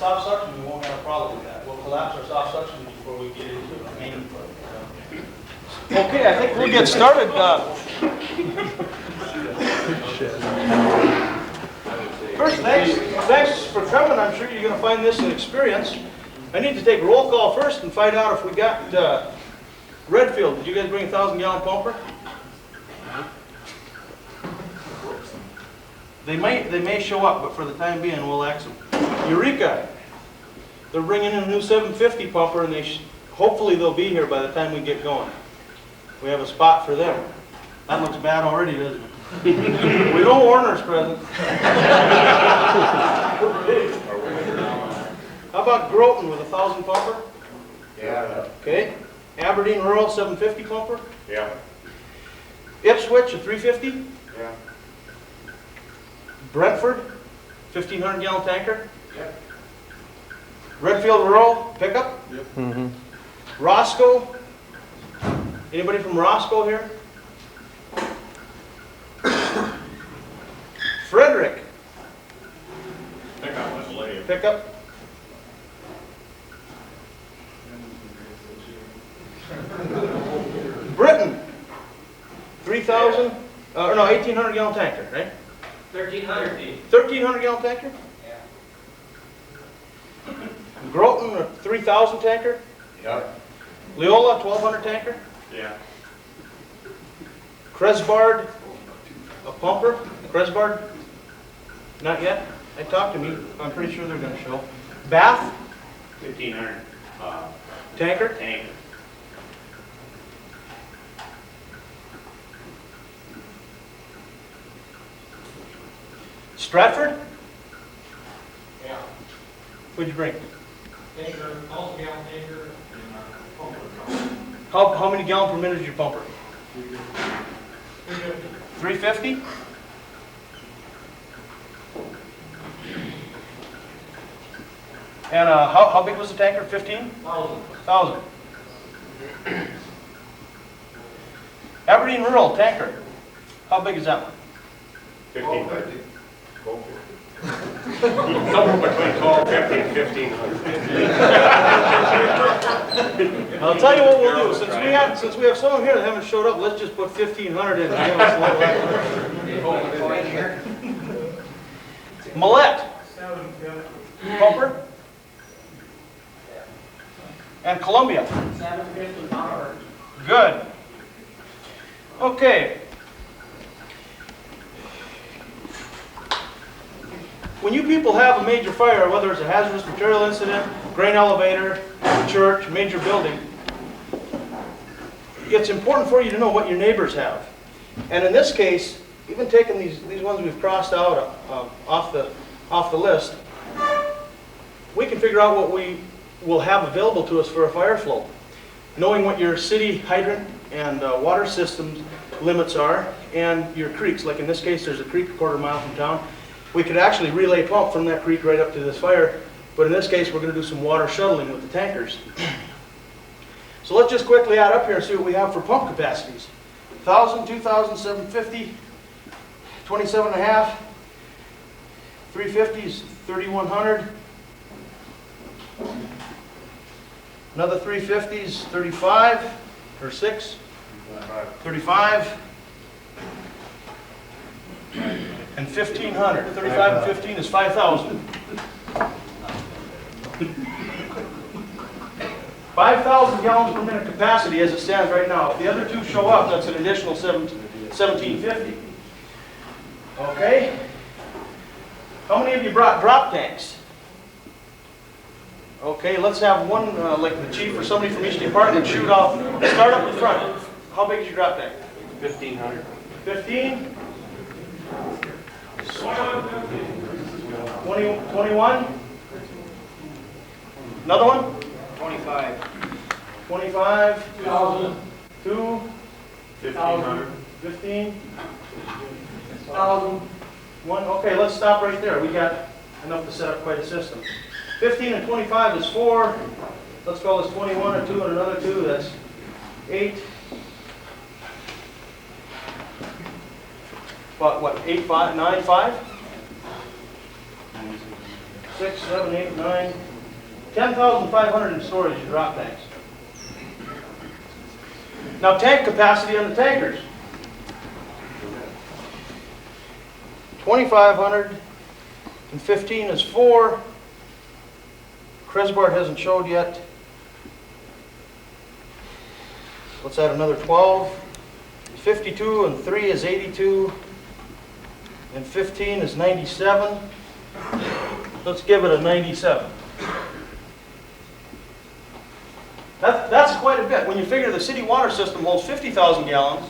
soft suction, we won't have a problem with that. We'll collapse our soft suction before we get into the main part. Okay, I think we'll get started. First, thanks for coming. I'm sure you're going to find this an experience. I need to take roll call first and find out if we got Redfield. Did you guys bring a 1,000-gallon pumper? They may show up, but for the time being, we'll ask them. Eureka! They're bringing in a new 750 pumper, and hopefully they'll be here by the time we get going. We have a spot for them. That looks bad already, doesn't it? We don't Warner's present. How about Groton with a 1,000 pumper? Yeah. Okay. Aberdeen Rural 750 pumper? Yeah. Ipswich a 350? Yeah. Brentford 1,500-gallon tanker? Yep. Redfield Rural pickup? Yep. Mm-hmm. Roscoe? Anybody from Roscoe here? Frederick? Pickup was late. Pickup? Britain? 3,000? No, 1,800-gallon tanker, right? 1,300 feet. 1,300-gallon tanker? Yeah. Groton, a 3,000 tanker? Yep. Leola, 1,200 tanker? Yeah. Cresbard, a pumper? Cresbard? Not yet? I talked to me. I'm pretty sure they're going to show. Bath, 1,500 tanker? tank. Stratford? Yeah. What'd you bring? Tanker, 1,000-gallon tanker, and pumper. How many gallon per minute is your pumper? 350. 350? And how big was the tanker? 15? 1,000. 1,000. Aberdeen Rural tanker. How big is that one? 1,500. Somewhere between 1,250 and 1,500. I'll tell you what we'll do. Since we have someone here that haven't showed up, let's just put 1,500 in. And give us a little extra. Millette. Pumper. And Columbia. 750 power. Good. Okay. When you people have a major fire, whether it's a hazardous material incident, grain elevator, a church, major building, it's important for you to know what your neighbors have. And in this case, even taking these ones we've crossed out off the list, we can figure out what we will have available to us for a fire flow. Knowing what your city hydrant and water systems limits are, and your creeks, like in this case there's a creek a quarter mile from town, we could actually relay pump from that creek right up to this fire, but in this case we're going to do some water shuttling with the tankers. So let's just quickly add up here and see what we have for pump capacities. 1,000, 2,000, 750, 27.5, 350 is 3,100, another 350 is 35, or 6, 35, and 1,500. 35 and 15 is 5,000. 5,000 gallons per minute capacity as it stands right now. If the other two show up, that's an additional 1,750. Okay? How many of you brought drop tanks? Okay, let's have one, like the chief or somebody from each department, shoot off. Start up in front. How big is your drop tank? 1,500. 15? 20, 21? Another one? 25. 25? 2,000. 2? 1,500. 15? 1,000. 1? Okay, let's stop right there. We got enough to set up quite a system. 15 and 25 is 4. Let's call this 21 and 2 and another 2. That's 8. What, 8, 5, 9, 5? 6, 7, 8, 9, 10,500 in storage in drop tanks. Now tank capacity on the tankers. 2,500 and 15 is 4. Cresbart hasn't showed yet. Let's add another 12. 52 and 3 is 82. And 15 is 97. Let's give it a 97. That's quite a bit. When you figure the city water system holds 50,000 gallons,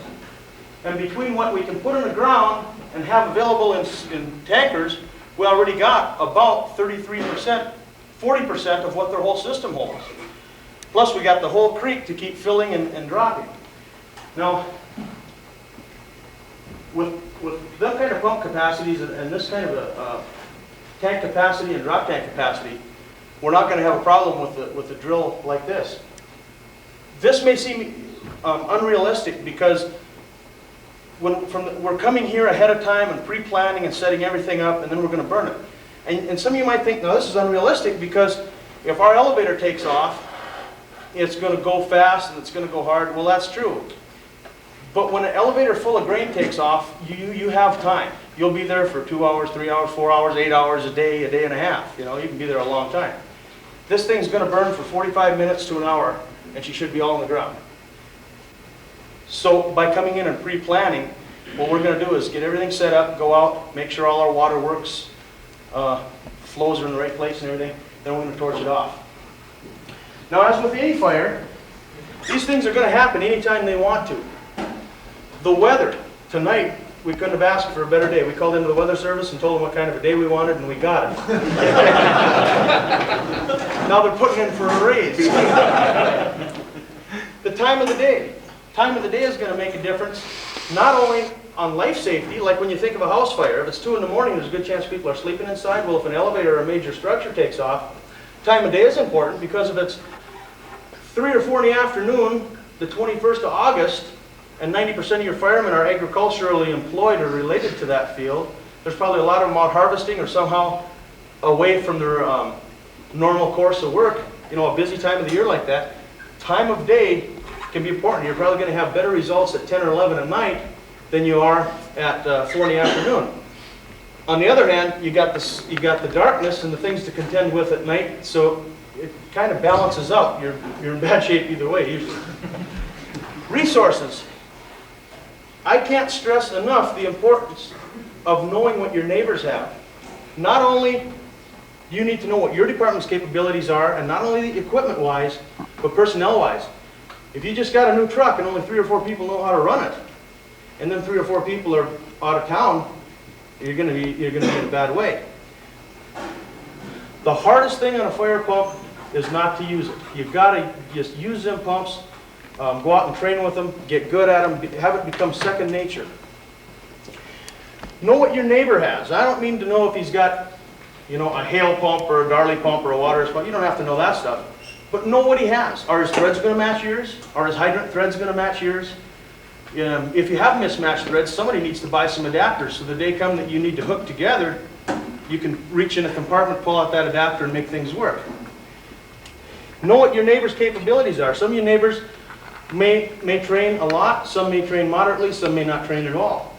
and between what we can put in the ground and have available in tankers, we already got about 33%, 40% of what their whole system holds. Plus we got the whole creek to keep filling and dropping. Now, with that kind of pump capacities and this kind of a tank capacity and drop tank capacity, we're not going to have a problem with a drill like this. This may seem unrealistic because we're coming here ahead of time and pre-planning and setting everything up, and then we're going to burn it. And some of you might think, no, this is unrealistic because if our elevator takes off, it's going to go fast and it's going to go hard. Well, that's true. But when an elevator full of grain takes off, you have time. You'll be there for 2 hours, 3 hours, 4 hours, 8 hours a day and a half. You know, you can be there a long time. This thing's going to burn for 45 minutes to an hour, and she should be all on the ground. So by coming in and pre-planning, what we're going to do is get everything set up, go out, make sure all our water works, flows are in the right place and everything, then we're going to torch it off. Now, as with any fire, these things are going to happen anytime they want to. The weather, tonight, we couldn't have asked for a better day. We called into the weather service and told them what kind of a day we wanted, and we got it. Now they're putting in for a raise. The time of the day. Time of the day is going to make a difference, not only on life safety, like when you think of a house fire. If it's 2 in the morning, there's a good chance people are sleeping inside. Well, if an elevator or a major structure takes off, time of day is important because if it's 3 or 4 in the afternoon, the 21st of August, and 90% of your firemen are agriculturally employed or related to that field, there's probably a lot of them out harvesting or somehow away from their normal course of work. You know, a busy time of the year like that, time of day can be important. You're probably going to have better results at 10 or 11 at night than you are at 4 in the afternoon. On the other hand, you got the darkness and the things to contend with at night, so it kind of balances out. You're in bad shape either way usually. Resources. I can't stress enough the importance of knowing what your neighbors have. Not only do you need to know what your department's capabilities are, and not only equipment-wise, but personnel-wise. If you just got a new truck and only 3 or 4 people know how to run it, and then 3 or 4 people are out of town, you're going to be in a bad way. The hardest thing on a fire pump is not to use it. You've got to just use them pumps. Go out and train with them, get good at them, have it become second nature. Know what your neighbor has. I don't mean to know if he's got, you know, a hail pump or a Darley pump or a water pump. You don't have to know that stuff. But know what he has. Are his threads going to match yours? Are his hydrant threads going to match yours? If you have mismatched threads, somebody needs to buy some adapters so the day come that you need to hook together, you can reach in a compartment, pull out that adapter, and make things work. Know what your neighbor's capabilities are. Some of your neighbors may train a lot, some may train moderately, some may not train at all.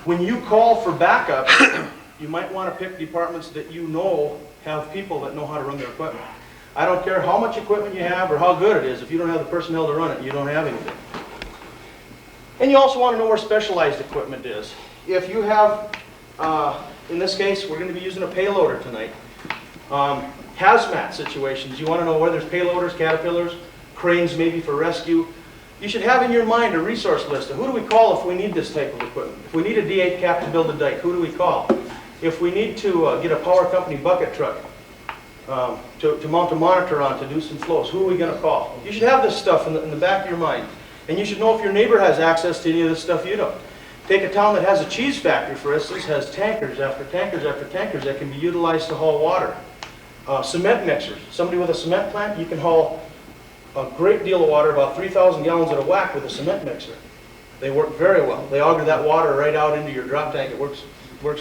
When you call for backup, you might want to pick departments that you know have people that know how to run their equipment. I don't care how much equipment you have or how good it is, if you don't have the personnel to run it, you don't have anything. And you also want to know where specialized equipment is. If you have, in this case, we're going to be using a payloader tonight. Hazmat situations, you want to know where there's payloaders, caterpillars, cranes maybe for rescue. You should have in your mind a resource list of who do we call if we need this type of equipment. If we need a D8 cap to build a dike, who do we call? If we need to get a power company bucket truck to mount a monitor on to do some flows, who are we going to call? You should have this stuff in the back of your mind. And you should know if your neighbor has access to any of this stuff you don't. Take a town that has a cheese factory, for instance, has tankers after tankers after tankers that can be utilized to haul water. Cement mixers. Somebody with a cement plant, you can haul a great deal of water, about 3,000 gallons at a whack with a cement mixer. They work very well. They auger that water right out into your drop tank. It works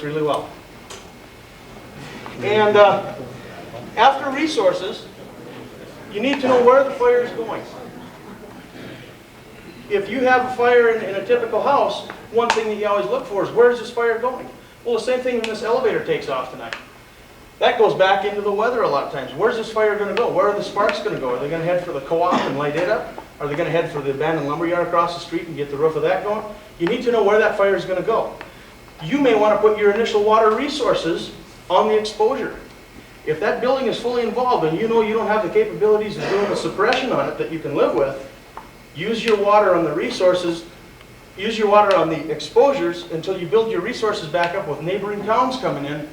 really well. And after resources, you need to know where the fire is going. If you have a fire in a typical house, one thing that you always look for is where is this fire going? Well, the same thing when this elevator takes off tonight. That goes back into the weather a lot of times. Where's this fire going to go? Where are the sparks going to go? Are they going to head for the co-op and light it up? Are they going to head for the abandoned lumberyard across the street and get the roof of that going? You need to know where that fire is going to go. You may want to put your initial water resources on the exposure. If that building is fully involved and you know you don't have the capabilities of doing a suppression on it that you can live with, use your water on the resources, use your water on the exposures until you build your resources back up with neighboring towns coming in,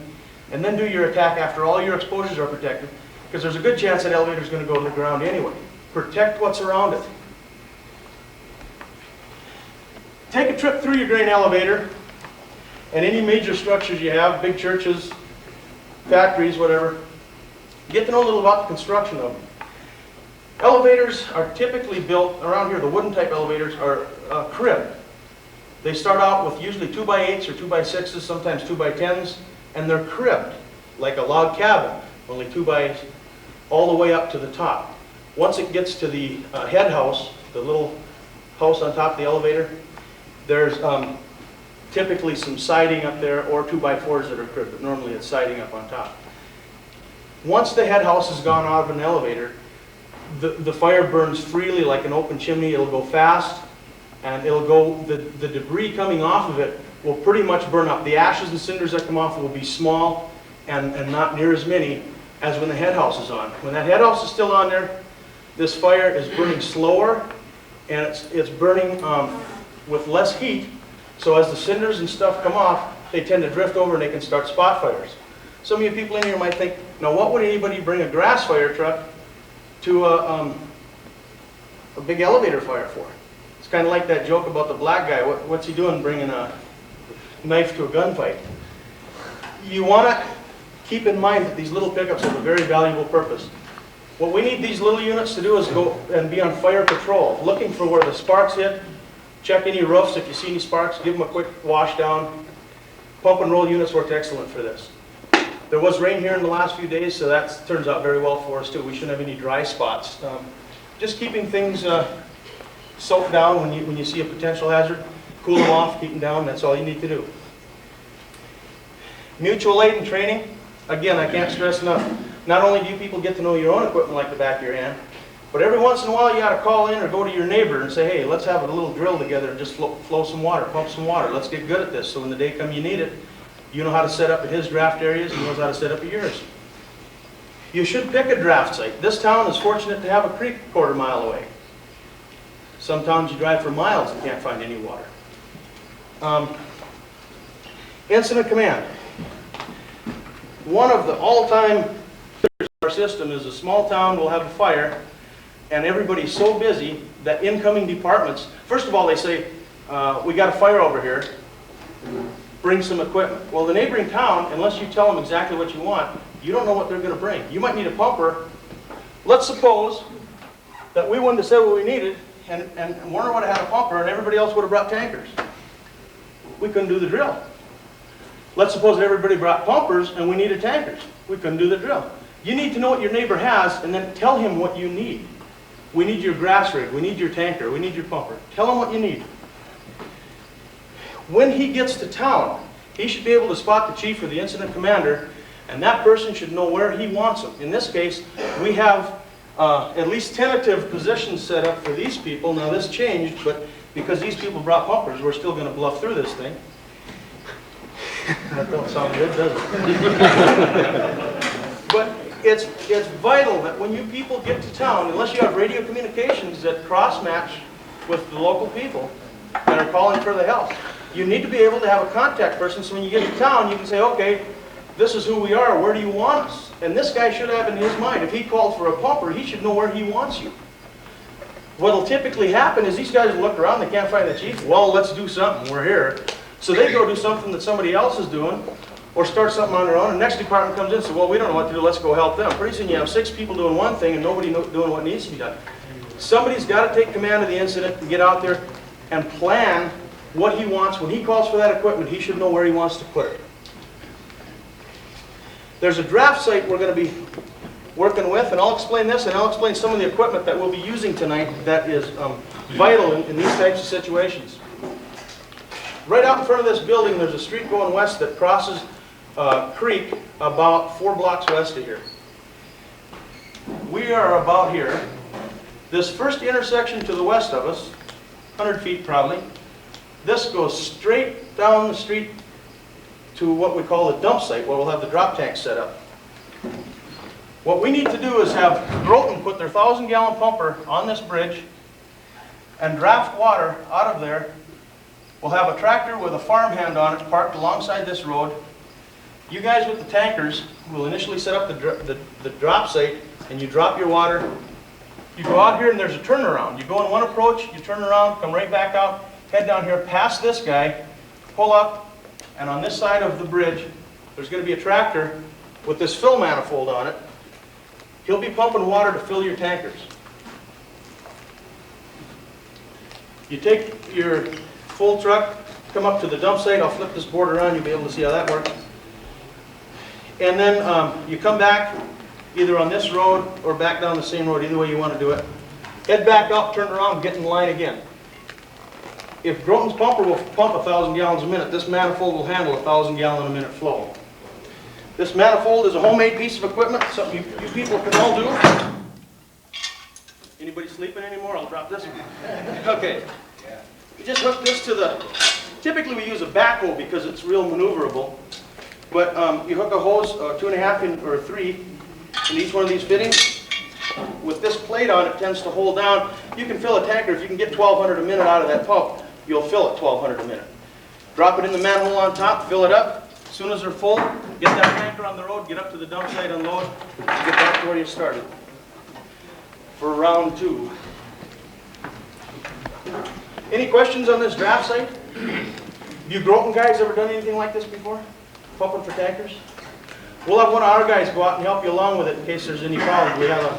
and then do your attack after all your exposures are protected, because there's a good chance that elevator is going to go to the ground anyway. Protect what's around it. Take a trip through your grain elevator and any major structures you have, big churches, factories, whatever. Get to know a little about the construction of them. Elevators are typically built, around here the wooden type elevators are cribbed. They start out with usually 2x8s or 2x6s, sometimes 2x10s, and they're cribbed like a log cabin, only 2x all the way up to the top. Once it gets to the head house, the little house on top of the elevator, there's typically some siding up there or 2x4s that are cribbed, but normally it's siding up on top. Once the head house has gone out of an elevator, the fire burns freely like an open chimney. It'll go fast, and it'll go, the debris coming off of it will pretty much burn up. The ashes and cinders that come off will be small and not near as many as when the head house is on. When that head house is still on there, this fire is burning slower, and it's burning with less heat. So as the cinders and stuff come off, they tend to drift over and they can start spot fires. Some of you people in here might think, now what would anybody bring a grass fire truck to a big elevator fire for? It's kind of like that joke about the black guy. What's he doing bringing a knife to a gunfight? You want to keep in mind that these little pickups have a very valuable purpose. What we need these little units to do is go and be on fire patrol, looking for where the sparks hit, check any roofs. If you see any sparks, give them a quick wash down. Pump and roll units worked excellent for this. There was rain here in the last few days, so that turns out very well for us too. We shouldn't have any dry spots. Just keeping things soaked down when you see a potential hazard, cool them off, keep them down, that's all you need to do. Mutual aid and training. Again, I can't stress enough. Not only do you people get to know your own equipment like the back of your hand, but every once in a while you got to call in or go to your neighbor and say, hey, let's have a little drill together and just flow some water, pump some water. Let's get good at this so when the day comes you need it, you know how to set up at his draft areas, he knows how to set up at yours. You should pick a draft site. This town is fortunate to have a creek a quarter mile away. Some towns you drive for miles and can't find any water. Incident command. One of the all-time of our system is a small town will have a fire, and everybody's so busy that incoming departments, first of all they say, we got a fire over here, bring some equipment. Well, the neighboring town, unless you tell them exactly what you want, you don't know what they're going to bring. You might need a pumper. Let's suppose that we wouldn't have said what we needed, and Warner would have had a pumper, and everybody else would have brought tankers. We couldn't do the drill. Let's suppose that everybody brought pumpers, and we needed tankers. We couldn't do the drill. You need to know what your neighbor has, and then tell him what you need. We need your grass rig. We need your tanker. We need your pumper. Tell him what you need. When he gets to town, he should be able to spot the chief or the incident commander, and that person should know where he wants them. In this case, we have at least tentative positions set up for these people. Now this changed, but because these people brought pumpers, we're still going to bluff through this thing. That don't sound good, does it? But it's vital that when you people get to town, unless you have radio communications that cross-match with the local people that are calling for the help, you need to be able to have a contact person, so when you get to town, you can say, okay, this is who we are, where do you want us? And this guy should have in his mind, if he called for a pumper, he should know where he wants you. What'll typically happen is these guys will look around, they can't find the chief. Well, let's do something, we're here. So they go do something that somebody else is doing, or start something on their own, and the next department comes in and says, well, we don't know what to do, let's go help them. Pretty soon you have 6 people doing one thing and nobody doing what needs to be done. Somebody's got to take command of the incident and get out there and plan what he wants. When he calls for that equipment, he should know where he wants to put it. There's a draft site we're going to be working with, and I'll explain this, and I'll explain some of the equipment that we'll be using tonight that is vital in these types of situations. Right out in front of this building, there's a street going west that crosses a creek about 4 blocks west of here. We are about here. This first intersection to the west of us, 100 feet probably, this goes straight down the street to what we call the dump site, where we'll have the drop tank set up. What we need to do is have Groton put their 1,000-gallon pumper on this bridge and draft water out of there. We'll have a tractor with a farmhand on it parked alongside this road. You guys with the tankers will initially set up the drop site, and you drop your water. You go out here and there's a turnaround. You go in one approach, you turn around, come right back out, head down here past this guy, pull up, and on this side of the bridge, there's going to be a tractor with this fill manifold on it. He'll be pumping water to fill your tankers. You take your full truck, come up to the dump site. I'll flip this board around, you'll be able to see how that works. And then you come back either on this road or back down the same road, either way you want to do it. Head back up, turn around, get in line again. If Groton's pumper will pump 1,000 gallons a minute, this manifold will handle 1,000 gallon a minute flow. This manifold is a homemade piece of equipment, something you people can all do. Anybody sleeping anymore? I'll drop this one. Okay. You just hook this to the, typically we use a backhoe because it's real maneuverable. But you hook a hose, 2.5 or 3, in each one of these fittings. With this plate on it, tends to hold down. You can fill a tanker. If you can get 1,200 a minute out of that pump, you'll fill it 1,200 a minute. Drop it in the manhole on top, fill it up. As soon as they're full, get that tanker on the road, get up to the dump site, unload, and get back to where you started. For round 2. Any questions on this draft site? You Groton guys ever done anything like this before? Pumping for tankers? We'll have one of our guys go out and help you along with it in case there's any problems. We have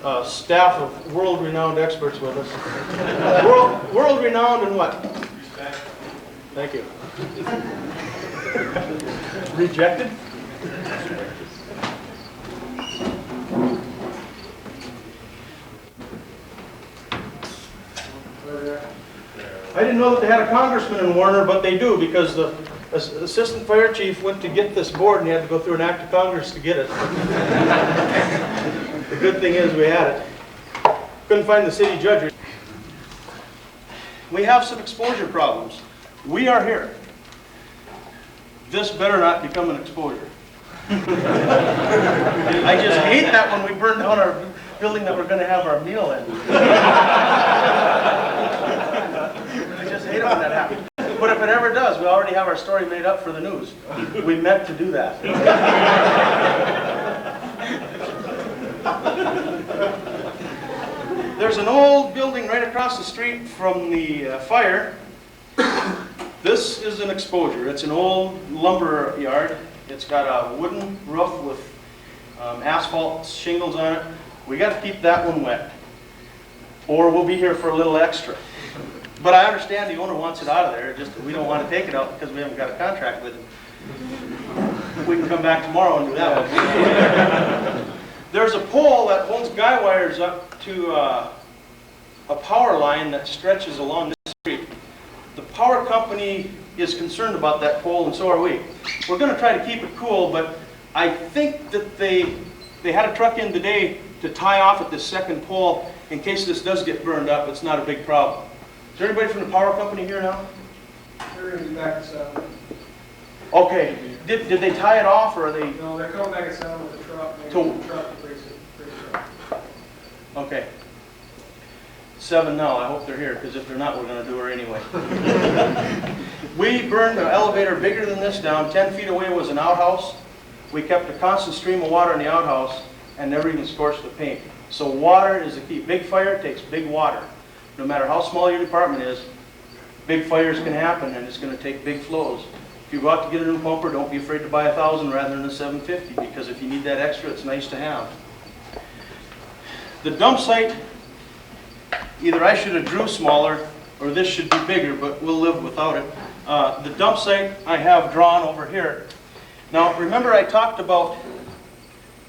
a staff of world-renowned experts with us. World-renowned in what? Respect. Thank you. Rejected? I didn't know that they had a congressman in Warner, but they do, because the assistant fire chief went to get this board and he had to go through an act of Congress to get it. The good thing is we had it. Couldn't find the city judge. We have some exposure problems. We are here. This better not become an exposure. I just hate that when we burn down our building that we're going to have our meal in. I just hate it when that happens. But if it ever does, we already have our story made up for the news. We meant to do that. There's an old building right across the street from the fire. This is an exposure. It's an old lumber yard. It's got a wooden roof with asphalt shingles on it. We got to keep that one wet, or we'll be here for a little extra. But I understand the owner wants it out of there. Just we don't want to take it out because we haven't got a contract with him. We can come back tomorrow and do that one. There's a pole that holds guy wires up to a power line that stretches along this street. The power company is concerned about that pole, and so are we. We're going to try to keep it cool, but I think that they had a truck in today to tie off at this second pole in case this does get burned up. It's not a big problem. Is there anybody from the power company here now? They're going to be back at 7. Okay. Did they tie it off, or are they? No, they're coming back at 7 with a truck. Maybe the truck to brace it up. Okay. 7 now. I hope they're here, because if they're not, we're going to do her anyway. We burned an elevator bigger than this down. 10 feet away was an outhouse. We kept a constant stream of water in the outhouse and never even scorched the paint. So water is the key. Big fire takes big water. No matter how small your department is, big fires can happen, and it's going to take big flows. If you go out to get a new pumper, don't be afraid to buy 1,000 rather than a 750, because if you need that extra, it's nice to have. The dump site, either I should have drew smaller or this should be bigger, but we'll live without it. The dump site I have drawn over here. Now, remember I talked about,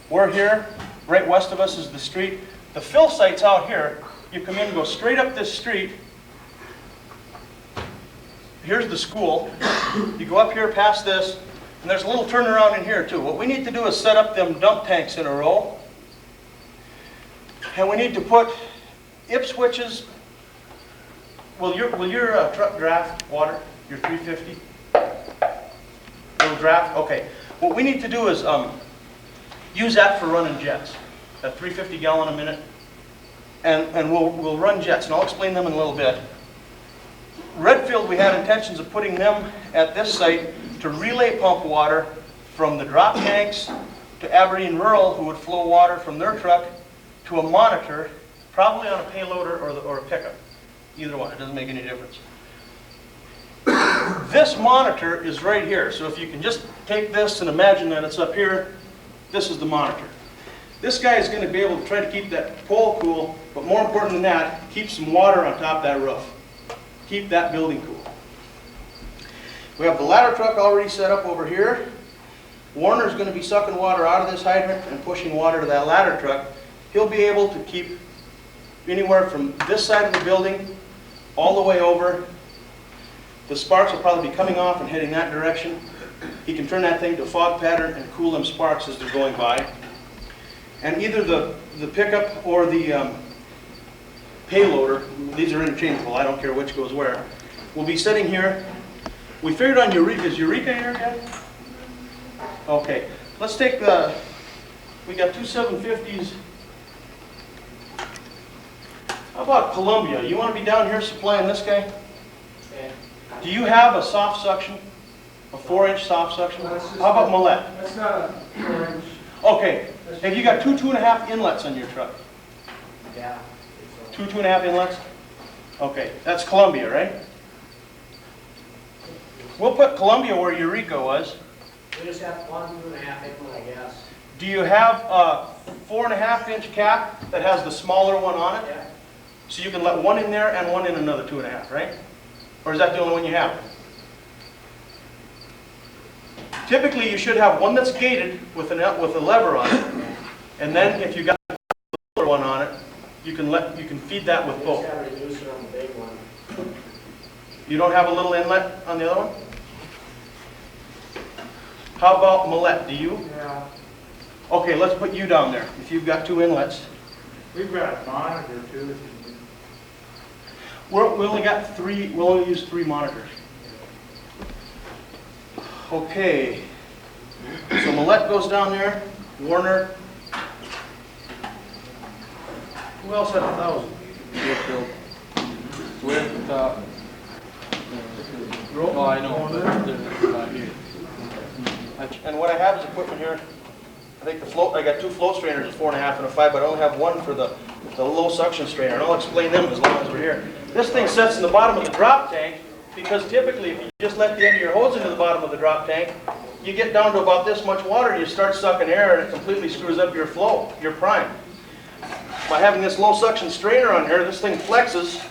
we're here, right west of us is the street. The fill site's out here. You come in and go straight up this street. Here's the school. You go up here past this, and there's a little turnaround in here too. What we need to do is set up them dump tanks in a row. And we need to put switches. Will your truck draft water? Your 350? Will draft? Okay. What we need to do is use that for running jets. At 350 gallon a minute. And we'll run jets, and I'll explain them in a little bit. Redfield, we had intentions of putting them at this site to relay pump water from the drop tanks to Aberdeen Rural, who would flow water from their truck to a monitor, probably on a payloader or a pickup. Either one, it doesn't make any difference. This monitor is right here, so if you can just take this and imagine that it's up here, this is the monitor. This guy is going to be able to try to keep that pole cool, but more important than that, keep some water on top of that roof. Keep that building cool. We have the ladder truck already set up over here. Warner's going to be sucking water out of this hydrant and pushing water to that ladder truck. He'll be able to keep anywhere from this side of the building all the way over. The sparks will probably be coming off and heading that direction. He can turn that thing to a fog pattern and cool them sparks as they're going by. And either the pickup or the payloader, these are interchangeable, I don't care which goes where, will be sitting here. We figured on Eureka. Is Eureka here yet? Okay, let's take we got two 750s. How about Columbia? You want to be down here supplying this guy? Do you have a soft suction? A 4-inch soft suction? No, it's just How about Millette? That's not a 4-inch. Okay, have you got two 2.5 inlets on your truck? Yeah. Two 2.5 inlets? Okay, that's Columbia, right? We'll put Columbia where Eureka was. We just have 1 2.5 inlet, I guess. Do you have a 4.5-inch cap that has the smaller one on it? Yeah. So you can let one in there and one in another 2.5, right? Or is that the only one you have? Typically, you should have one that's gated with a lever on it, and then if you got a smaller one on it, you can feed that with We both. just have a reducer on the big one. You don't have a little inlet on the other one? How about Millette? Do you? Yeah. Okay, let's put you down there. If you've got two inlets. We've got a monitor too. We only got three. We'll only use 3 monitors. Okay. So Millette goes down there. Warner. Who else had 1,000? With, oh, I know, but they're not here. And what I have is equipment here. I think I got 2 float strainers, a 4.5 and a 5, but I only have one for the low suction strainer, and I'll explain them as long as we're here. This thing sits in the bottom of the drop tank because typically if you just let the end of your hose into the bottom of the drop tank, you get down to about this much water and you start sucking air and it completely screws up your flow, your prime. By having this low suction strainer on here, this thing flexes.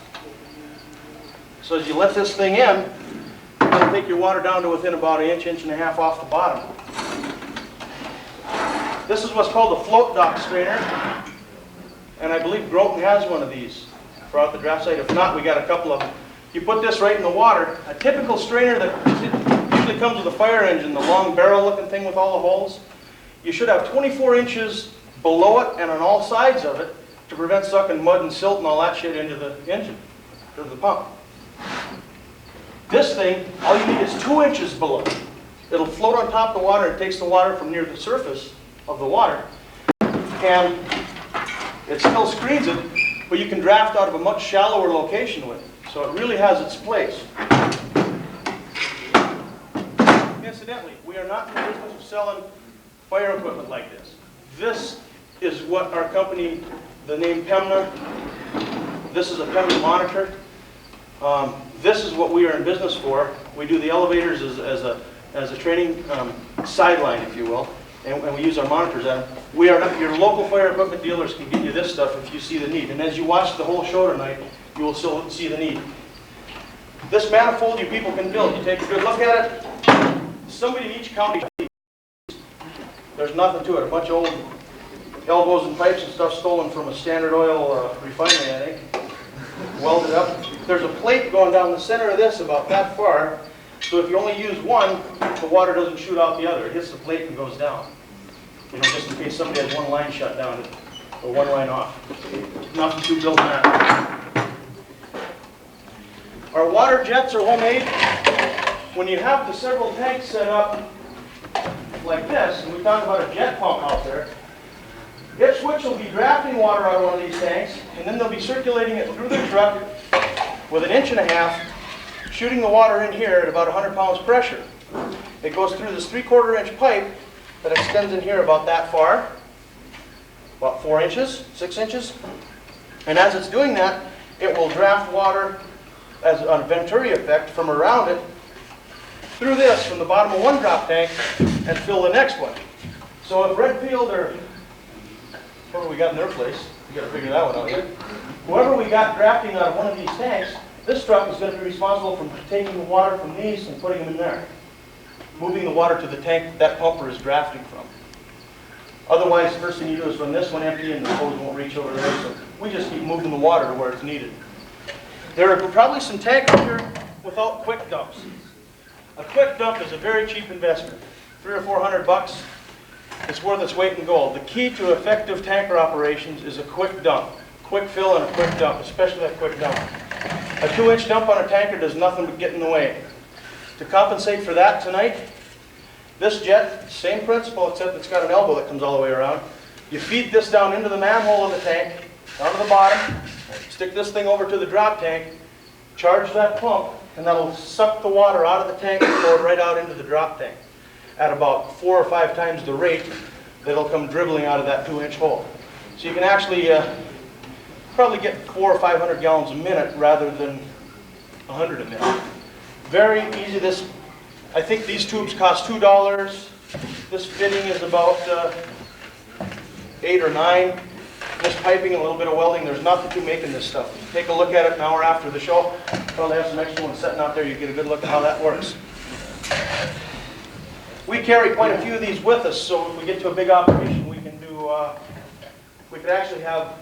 So as you let this thing in, it'll take your water down to within about an inch, 1.5 inches off the bottom. This is what's called a float dock strainer, and I believe Groton has one of these throughout the draft site. If not, we got a couple of them. You put this right in the water. A typical strainer that usually comes with a fire engine, the long barrel looking thing with all the holes, you should have 24 inches below it and on all sides of it to prevent sucking mud and silt and all that shit into the engine, to the pump. This thing, all you need is 2 inches below. It'll float on top of the water. It takes the water from near the surface of the water, and it still screens it, but you can draft out of a much shallower location with it. So it really has its place. Incidentally, we are not in the business of selling fire equipment like this. This is what our company, the name Pemna, this is a Pemna monitor. This is what we are in business for. We do the elevators as a training sideline, if you will, and we use our monitors on them. We are not, your local fire equipment dealers can get you this stuff if you see the need. And as you watch the whole show tonight, you will still see the need. This manifold you people can build. You take a good look at it. Somebody in each county There's nothing to it. A bunch of old elbows and pipes and stuff stolen from a Standard Oil refinery, I think. Welded up. There's a plate going down the center of this about that far. So if you only use one, the water doesn't shoot out the other. It hits the plate and goes down. You know, just in case somebody has one line shut down or one line off. Nothing too built on that. Our water jets are homemade. When you have the several tanks set up like this, and we talk about a jet pump out there, its switch will be drafting water out of one of these tanks, and then they'll be circulating it through the truck with 1.5 inches, shooting the water in here at about 100 pounds pressure. It goes through this 3/4 inch pipe that extends in here about that far, about 4 inches, 6 inches. And as it's doing that, it will draft water as a Venturi effect from around it through this, from the bottom of one drop tank, and fill the next one. So if Redfield or whoever we got in their place, we got to figure that one out yet. Whoever we got drafting out of one of these tanks, this truck is going to be responsible for taking the water from these and putting them in there. Moving the water to the tank that pumper is drafting from. Otherwise, the first thing you do is run this one empty and the hose won't reach over there, so we just keep moving the water to where it's needed. There are probably some tanks here without quick dumps. A quick dump is a very cheap investment. $300 or $400. It's worth its weight in gold. The key to effective tanker operations is a quick dump. Quick fill and a quick dump, especially a quick dump. A 2-inch dump on a tanker does nothing but get in the way. To compensate for that tonight, this jet, same principle except it's got an elbow that comes all the way around. You feed this down into the manhole of the tank, down to the bottom, stick this thing over to the drop tank, charge that pump, and that'll suck the water out of the tank and throw it right out into the drop tank at about 4 or 5 times the rate that'll come dribbling out of that 2-inch hole. So you can actually probably get 400 or 500 gallons a minute rather than 100 a minute. Very easy. I think these tubes cost $2. This fitting is about 8 or 9. Just piping and a little bit of welding. There's nothing to making this stuff. Take a look at it an hour after the show. Probably have some extra ones sitting out there. You get a good look at how that works. We carry quite a few of these with us, so if we get to a big operation, we can do. We could actually have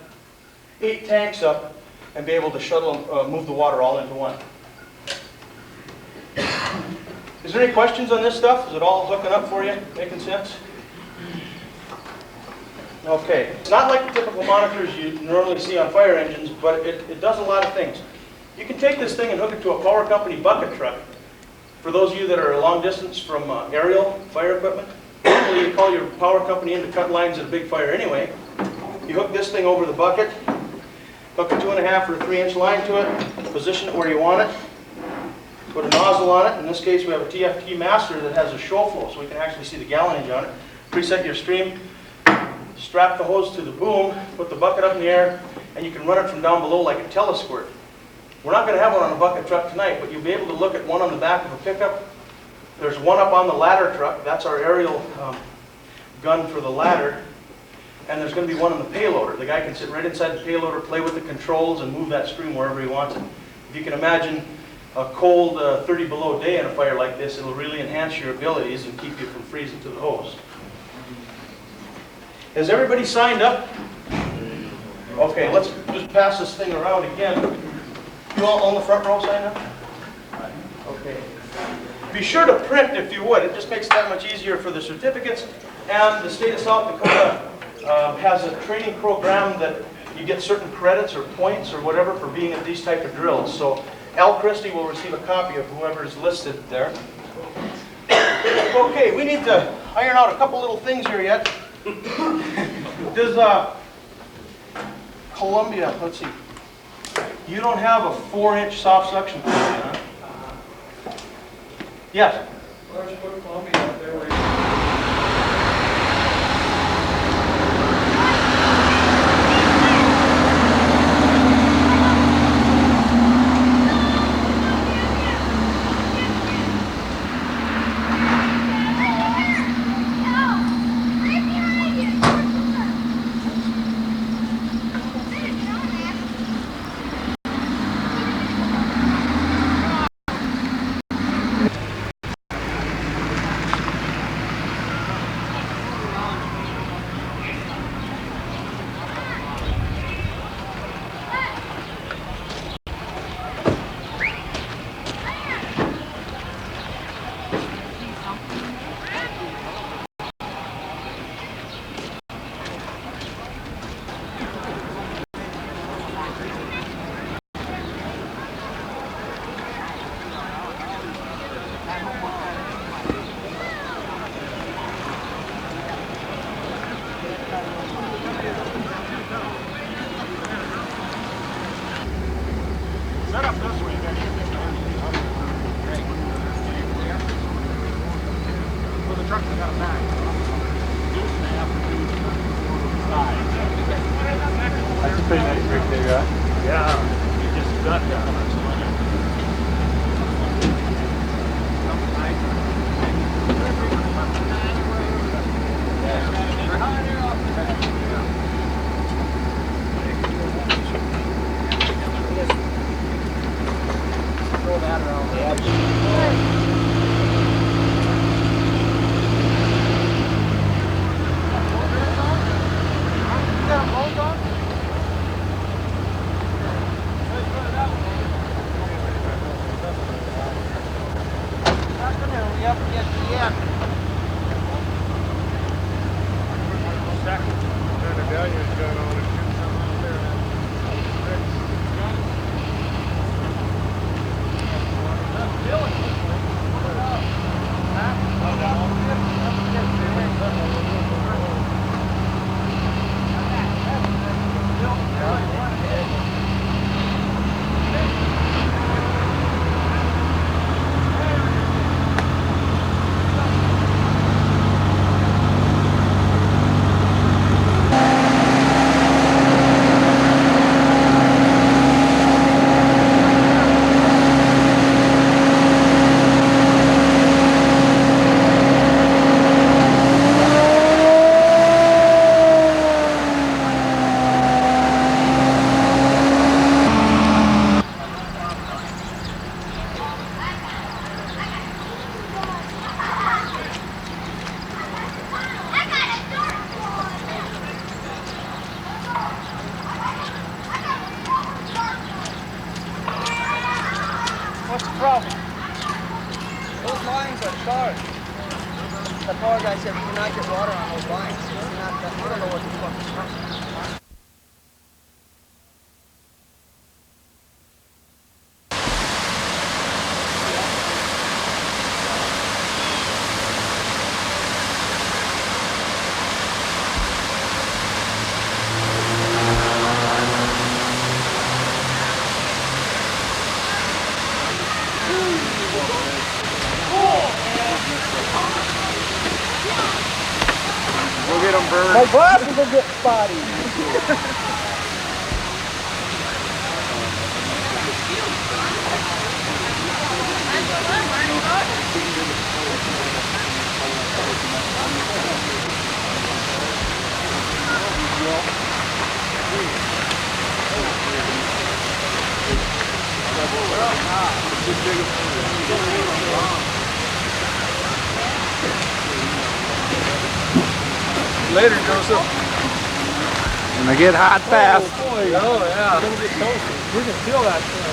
8 tanks up and be able to shuttle, move the water all into one. Is there any questions on this stuff? Is it all hooking up for you? Making sense? Okay. It's not like the typical monitors you normally see on fire engines, but it does a lot of things. You can take this thing and hook it to a power company bucket truck. For those of you that are a long distance from aerial fire equipment, normally you call your power company in to cut lines at a big fire anyway. You hook this thing over the bucket, hook a 2.5 or 3-inch line to it, position it where you want it, put a nozzle on it. In this case, we have a TFT master that has a show flow, so we can actually see the gallonage on it. Preset your stream, strap the hose to the boom, put the bucket up in the air, and you can run it from down below like a telesquirt. We're not going to have one on a bucket truck tonight, but you'll be able to look at one on the back of a pickup. There's one up on the ladder truck. That's our aerial gun for the ladder. And there's going to be one on the payloader. The guy can sit right inside the payloader, play with the controls, and move that stream wherever he wants it. If you can imagine a cold 30 below day in a fire like this, it'll really enhance your abilities and keep you from freezing to the hose. Is everybody signed up? Okay, let's just pass this thing around again. You all on the front row sign up? Okay. Be sure to print if you would. It just makes it that much easier for the certificates. And the state of South Dakota has a training program that you get certain credits or points or whatever for being at these type of drills. So Al Christie will receive a copy of whoever is listed there. Okay, we need to iron out a couple little things here yet. Does Columbia, let's see. You don't have a 4-inch soft suction plate, huh? Yes? Why don't you put Columbia up there where you... That's a pretty nice rig there, huh? Yeah, you just got that. Throw that around the edge. What's the problem? Those lines are short. The power guy said we cannot get water on those lines. I don't know what the fuck is wrong. Go get them, Bird. My glasses will get spotty. Later, Joseph. Gonna get hot fast. Oh yeah. It's gonna get toasty. We can feel that thing.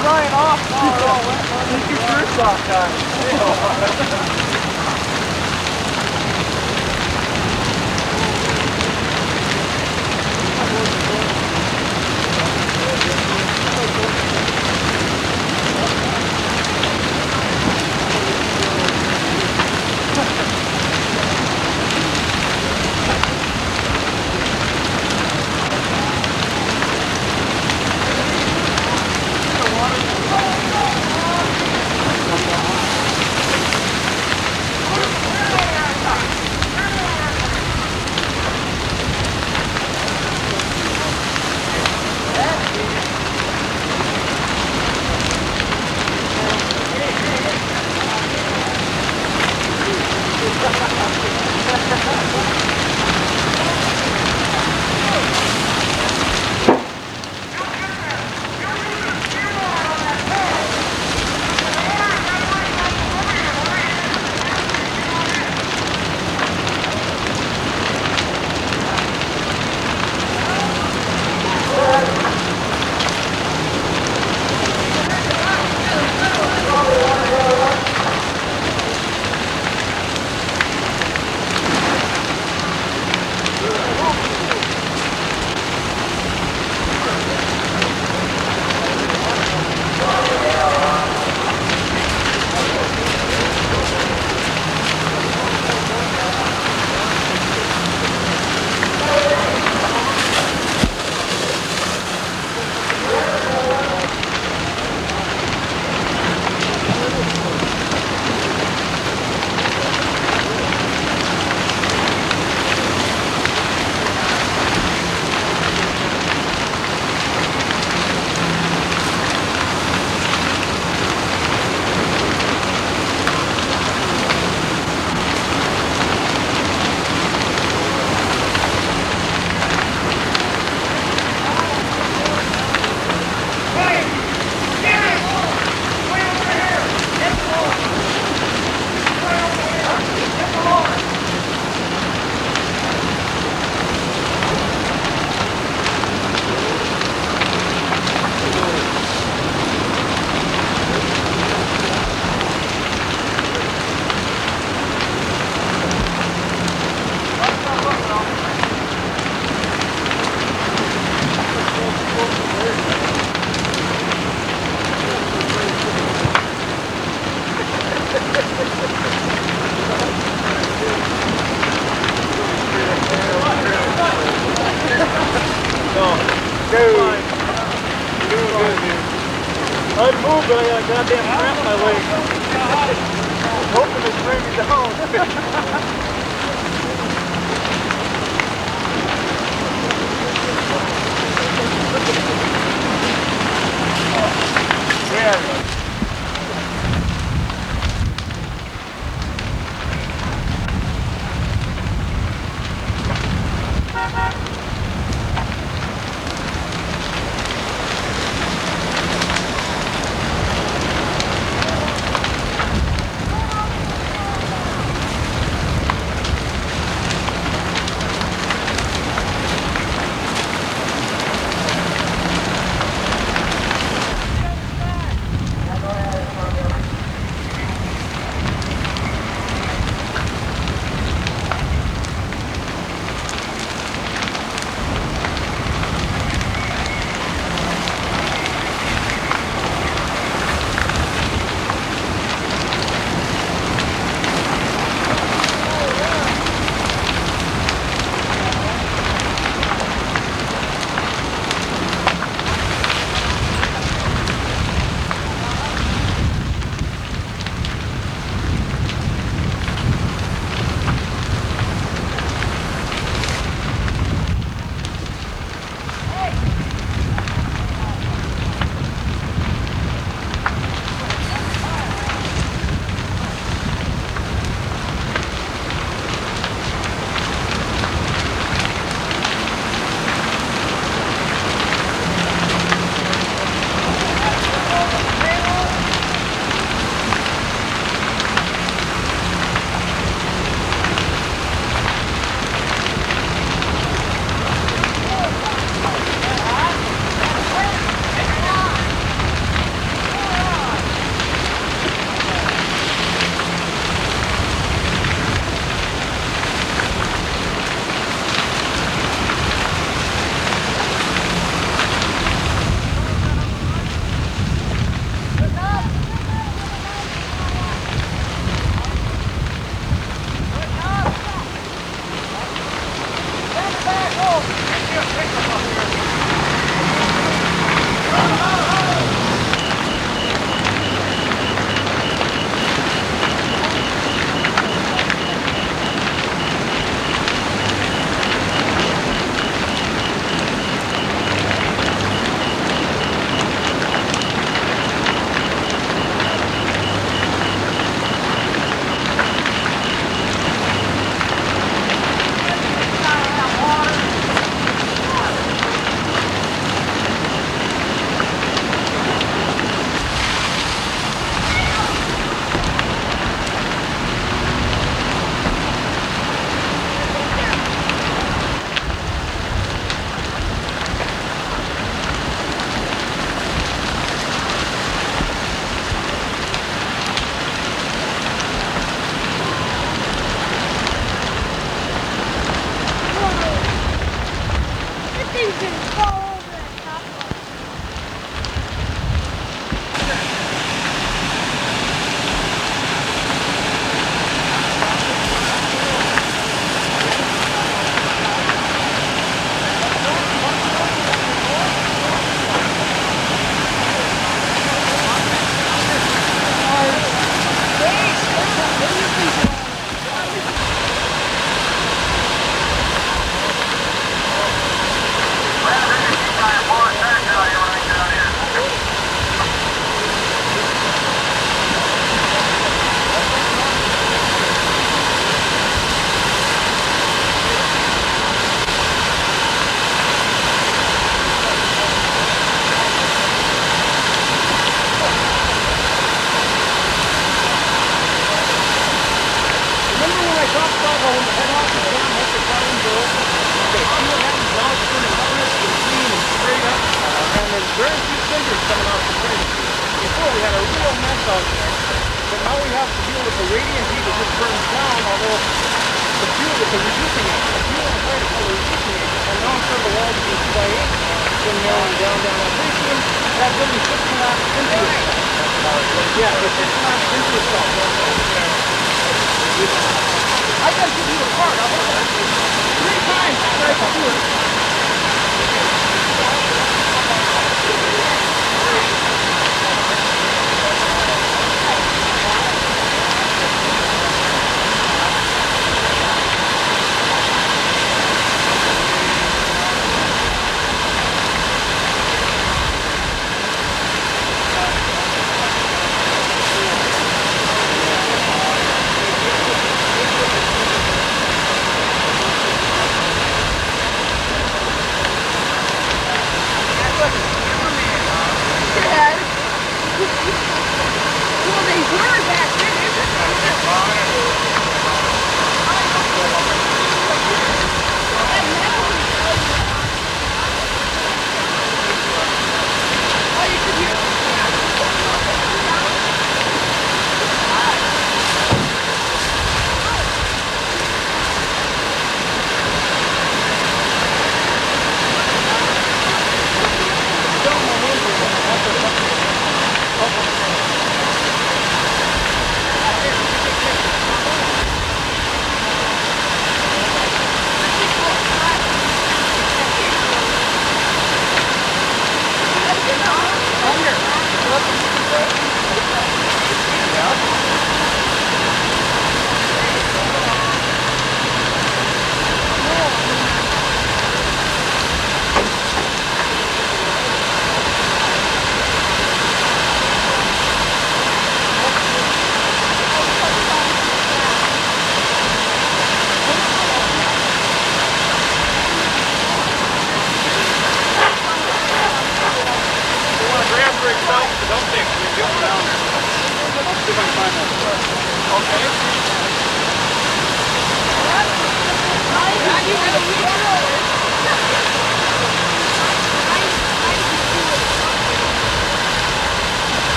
Drying off now, we're all wet. Take your shirts off, guys. Fine. You're doing good, dude. I'd move, but I got a goddamn cramp in my leg. I'm hoping they bring me down. Yeah.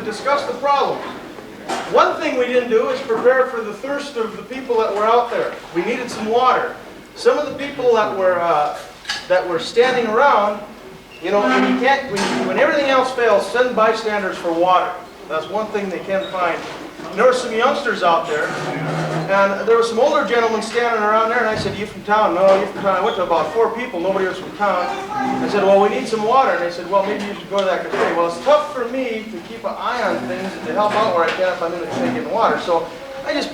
discuss the problems. One thing we didn't do is prepare for the thirst of the people that were out there. We needed some water. Some of the people that were standing around, you know, when everything else fails, send bystanders for water. That's one thing they can find. And there were some youngsters out there, and there were some older gentlemen standing around there, and I said, "You from town?" "No, you from town." I went to about 4 people, nobody was from town. I said, "Well, we need some water." And they said, "Well, maybe you should go to that cafe." Well, it's tough for me to keep an eye on things and to help out where I can if I'm in the cafe getting water. So I just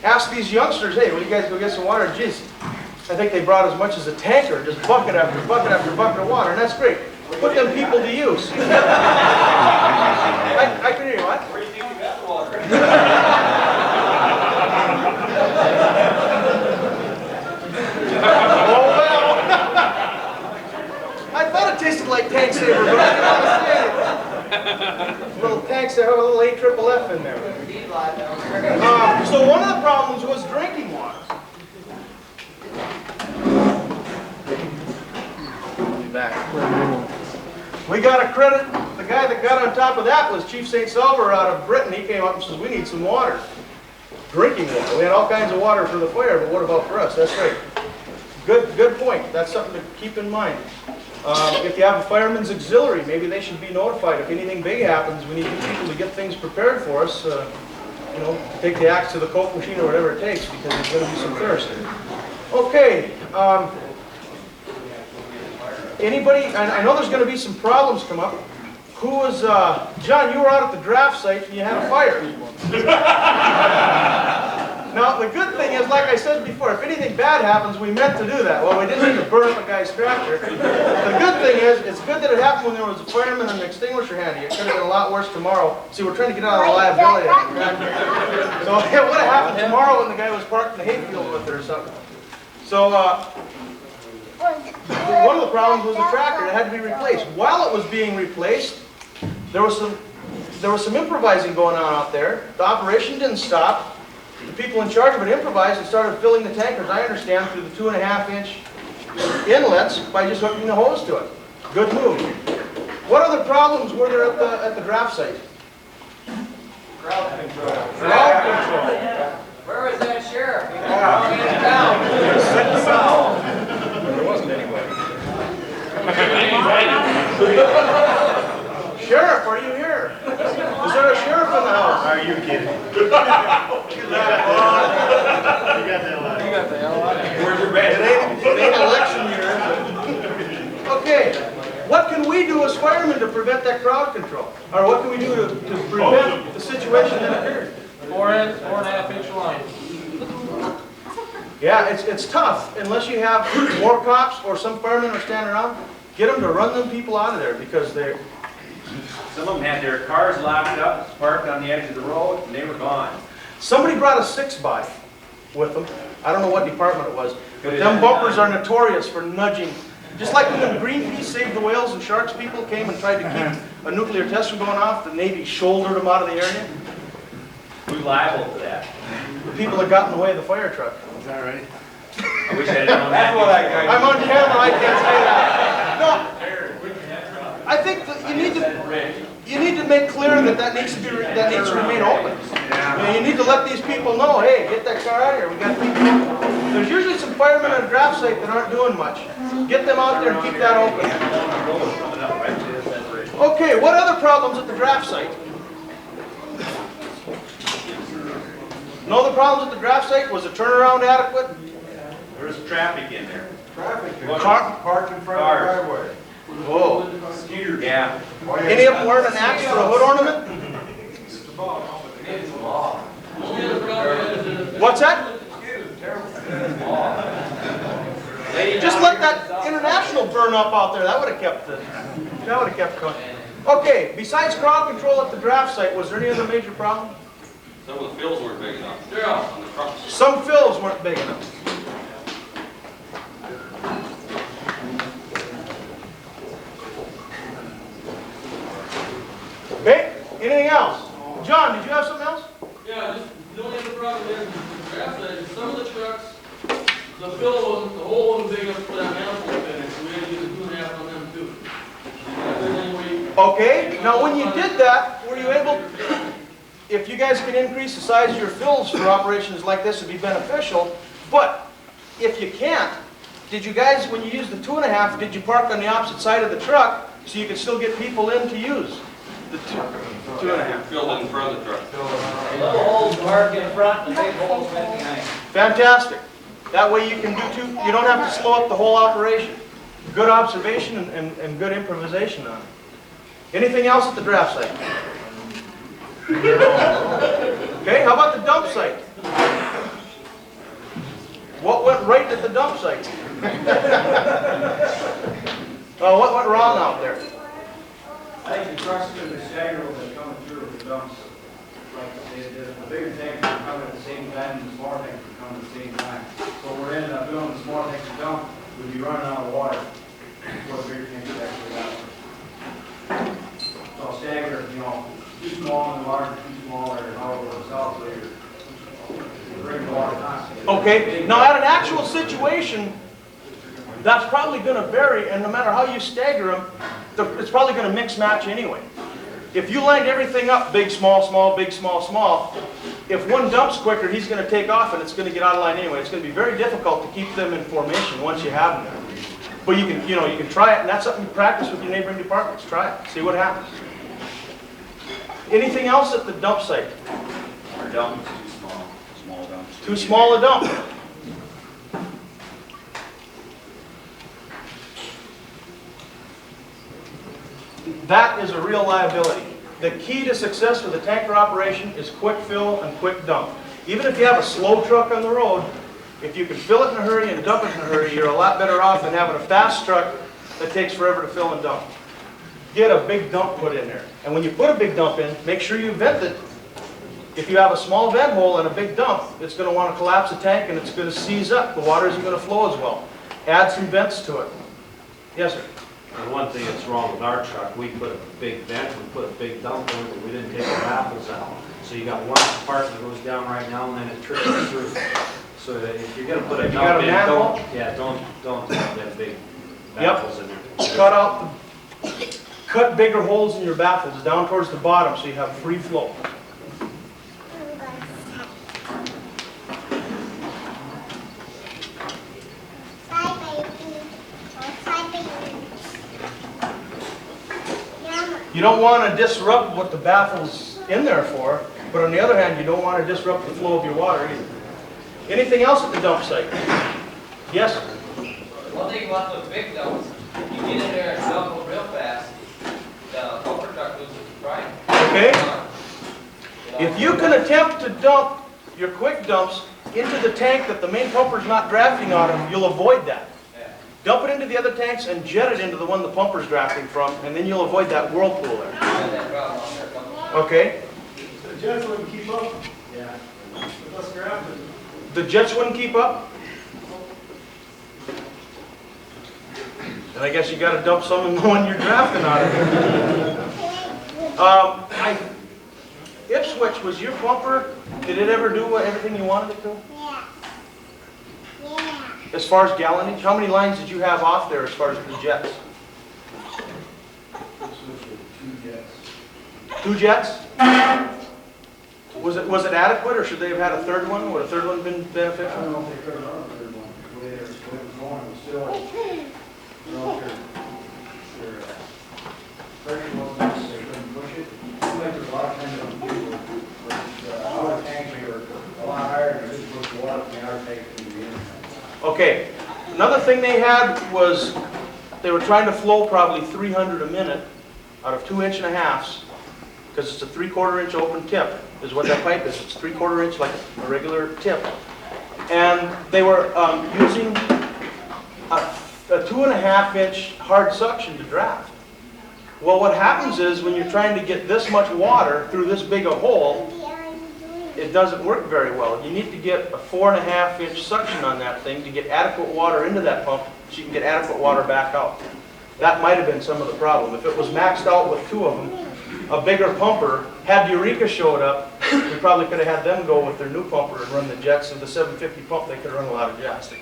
asked these youngsters, "Hey, will you guys go get some water?" Jeez, I think they brought as much as a tanker, just bucket after bucket after bucket of water, and that's great. Put them people to use. I can hear you, what? Where do you think you got the water? Oh, well. I thought it tasted like tank saver, but I didn't want to say it. Little tank saver, a little AFFF in there. So one of the problems was drinking water. We got to credit, the guy that got on top of that was Chief St. Salver out of Britain. He came up and says, "We need some water." Drinking water. We had all kinds of water for the fire, but what about for us? That's right. Good point. That's something to keep in mind. If you have a fireman's auxiliary, maybe they should be notified. If anything big happens, we need people to get things prepared for us. You know, take the axe to the Coke machine or whatever it takes, because there's going to be some thirst. Okay. Anybody, I know there's going to be some problems come up. Who was, John, you were out at the draft site and you had a fire. Now, the good thing is, like I said before, if anything bad happens, we meant to do that. Well, we didn't need to burn up a guy's tractor. The good thing is, it's good that it happened when there was a fireman and an extinguisher handy. It could have been a lot worse tomorrow. See, we're trying to get out of the liability of the tractor. So it would have happened tomorrow when the guy was parked in the hayfield with it or something. So, one of the problems was the tractor. It had to be replaced. While it was being replaced, there was some improvising going on out there. The operation didn't stop. The people in charge of it improvised and started filling the tankers, I understand, through the 2.5-inch inlets by just hooking the hose to it. Good move. What other problems were there at the draft site? Crowd control. Crowd control. Where was that sheriff? There wasn't anybody. Sheriff, are you here? Is there a sheriff in the house? Are you kidding? You got the hell out of here. Where's your It badge? ain't election year, is it? Okay, what can we do as firemen to prevent that crowd control? Or what can we do to prevent the situation that occurred? 4.5-inch line. Yeah, it's tough unless you have more cops or some firemen are standing around. Get them to run them people out of there because they're... Some of them had their cars locked up, parked on the edge of the road, and they were gone. Somebody brought a 6x with them. I don't know what department it was. But them bumpers are notorious for nudging. Just like when Greenpeace Saved the Whales and Sharks people came and tried to keep a nuclear test from going off, the Navy shouldered them out of the area. Who's liable for that? The people that got in the way of the fire truck. Is that right? I wish I had known that. That's what that guy. I'm on camera, I can't say that. No, I think that you need to make clear that needs to remain open. You need to let these people know, hey, get that car out of here. We got people. There's usually some firemen on a draft site that aren't doing much. Get them out there and keep that open. Okay, what other problems at the draft site? No other problems at the draft site? Was the turnaround adequate? There was traffic in there. Traffic. Car- Parked in front of the driveway. Whoa. Skeeters. Yeah. Any of them wearing an axe for a hood ornament? What's that? Just let that international burn up out there. That would have kept going. Okay, besides crowd control at the draft site, was there any other major problem? Some of the fills weren't big enough. Yeah. On the trucks. Some fills weren't big enough. Okay, anything else? John, did you have something else? Yeah, just the only other problem there is the draft side is some of the trucks, the hole wasn't big enough for that manifold finish, so we had to use a 2.5 on them too. Okay, now when you did that, were you able if you guys can increase the size of your fills for operations like this, it'd be beneficial. But if you can't, did you guys, when you use the 2.5, did you park on the opposite side of the truck so you could still get people in to use the 2.5? Filled in front of the truck. Little holes marked in front and big holes behind. Fantastic. That way you can do two, you don't have to slow up the whole operation. Good observation and good improvisation on it. Anything else at the draft site? Okay, how about the dump site? What went right at the dump site? What went wrong out there? I think the trucks could have staggered when they're coming through with the dumps. Like the bigger tanks were coming at the same time and the smaller tanks were coming at the same time. So we're ending up doing the smaller tanks to dump, we'd be running out of water before the bigger tanks actually got there. So stagger, too small and large, too small, or however it works out, so you're bringing the water constantly. Okay, now at an actual situation, that's probably going to vary, and no matter how you stagger them, it's probably going to mix match anyway. If you lined everything up, big, small, small, big, small, small, if one dumps quicker, he's going to take off and it's going to get out of line anyway. It's going to be very difficult to keep them in formation once you have them there. But you can try it, and that's something you practice with your neighboring departments. Try it, see what happens. Anything else at the dump site? Our dump is too small, small dumps. Too small a dump. That is a real liability. The key to success with a tanker operation is quick fill and quick dump. Even if you have a slow truck on the road, if you can fill it in a hurry and dump it in a hurry, you're a lot better off than having a fast truck that takes forever to fill and dump. Get a big dump put in there. And when you put a big dump in, make sure you vent it. If you have a small vent hole and a big dump, it's going to want to collapse the tank and it's going to seize up. The water isn't going to flow as well. Add some vents to it. Yes, sir. And one thing that's wrong with our truck, we put a big vent, we put a big dump in, but we didn't take the baffles out. So you got one compartment that goes down right now and then it trickles through. So that if you're gonna put a You got dump a in, manhole? don't have that big baffles in there. Cut bigger holes in your baffles down towards the bottom so you have free flow. You don't want to disrupt what the baffle's in there for, but on the other hand, you don't want to disrupt the flow of your water either. Anything else at the dump site? Yes? One thing about those big dumps, you get in there and dump them real fast, the pumper truck loses its pride. Okay? If you can attempt to dump your quick dumps into the tank that the main pumper's not drafting out of, you'll avoid that. Dump it into the other tanks and jet it into the one the pumper's drafting from, and then you'll avoid that whirlpool there. Okay? The jets wouldn't keep up. Yeah. With us drafting. The jets wouldn't keep up? And I guess you got to dump some in the one you're drafting out of. Ipswich, was your pumper, did it ever do everything you wanted it to? Yeah. Yeah. As far as gallonage, how many lines did you have off there as far as the jets? Two jets? Was it adequate, or should they have had a third one? Would a third one been beneficial? I don't know if they could have run a third one. The way it was going, it was still, their pressure wasn't up, so they couldn't push it. Seemed like there was a lot of times on the people, but our tanks, they were a lot higher, and they didn't push the water from the outer tank to the inner. Okay. Another thing they had was they were trying to flow probably 300 a minute out of 2.5 inch, because it's a 3/4 inch open tip is what that pipe is. It's 3/4 inch like a regular tip. And they were using a 2.5 inch hard suction to draft. Well, what happens is when you're trying to get this much water through this big a hole, it doesn't work very well. You need to get a 4.5 inch suction on that thing to get adequate water into that pump so you can get adequate water back out. That might have been some of the problem. If it was maxed out with two of them, a bigger pumper, had Eureka showed up, we probably could have had them go with their new pumper and run the jets. Of the 750 pump, they could run a lot of jets.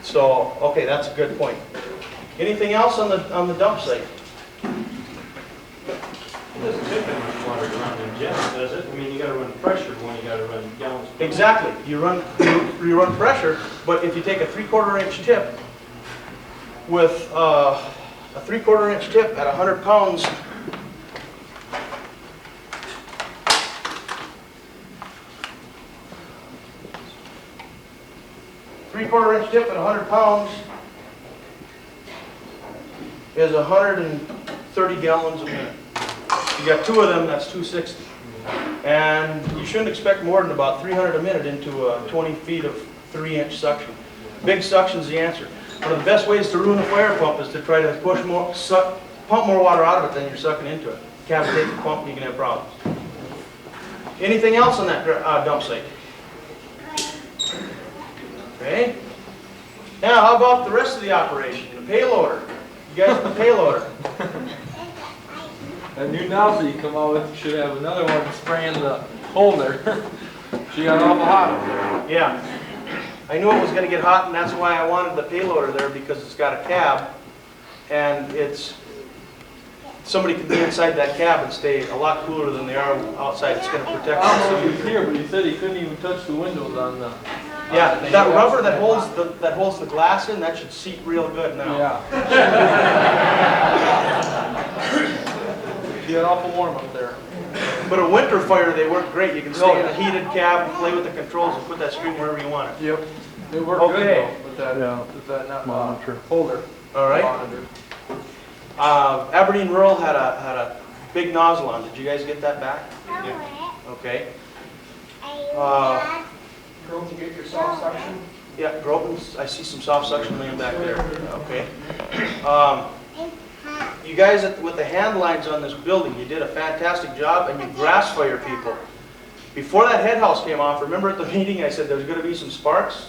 So, okay, that's a good point. Anything else on the dump site? It doesn't take that much water to run them jets. does it? I mean, you gotta run pressure when you gotta run gallons. Exactly. You run pressure, but if you take a 3/4 inch tip with a 3/4 inch tip at 100 pounds, three-quarter inch tip at 100 pounds is 130 gallons a minute. You got 2 of them, that's 260. And you shouldn't expect more than about 300 a minute into 20 feet of 3-inch suction. Big suction's the answer. One of the best ways to ruin a fire pump is to try to push more, pump more water out of it than you're sucking into it. Cavitate the pump, you can have problems. Anything else on that dump site? Okay. Now, how about the rest of the operation? The payloader. You guys with the payloader? That new nozzle you come out with should have another one spraying the holder. She got awful hot up there. Yeah. I knew it was going to get hot, and that's why I wanted the payloader there, because it's got a cab, and somebody can be inside that cab and stay a lot cooler than they are outside. It's going to protect I don't know them. if he was here, but he said he couldn't even touch the windows on the... Yeah, that rubber that holds the glass in, that should seat real good now. Yeah. Get awful warm up there. But a winter fire, they work great. You can stay in a heated cab, play with the controls, and put that screen wherever you want it. Yep. It worked good though, with that monitor holder. All right. Monitor. Aberdeen Rural had a big nozzle on. Did you guys get that back? Okay. Girls, you get your soft suction? Yeah, Groton's, I see some soft suction laying back there. Okay. You guys with the hand lines on this building, you did a fantastic job, and you grass fire people. Before that head house came off, remember at the meeting I said there was going to be some sparks?